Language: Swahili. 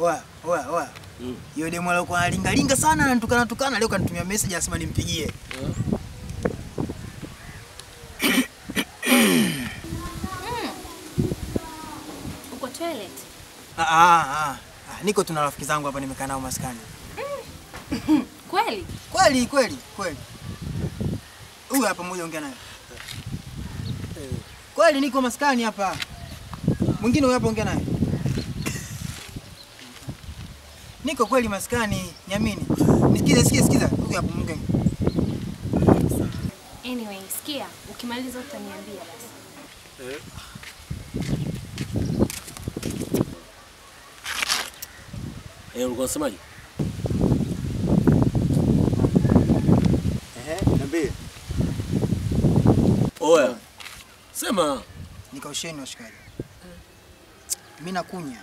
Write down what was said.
Oa. Yule demo alikuwa analingalinga sana anatukana leo kanitumia message anasema nimpigie. Uko toilet? Niko tuna rafiki zangu hapa nimekaa nao maskani. Kweli? Kweli. Huyu hapa mmoja ongea naye. Kweli niko maskani hapa. Mwingine huyu hapa ongea naye. Niko kweli maskani, niamini. Sikiza. Huyu hapa mwingine. Anyway, sikia, ukimaliza utaniambia basi. Ulikuwa unasemaje? Niambie. Oya. Sema. Nikausheni washikaji. Mimi nakunya.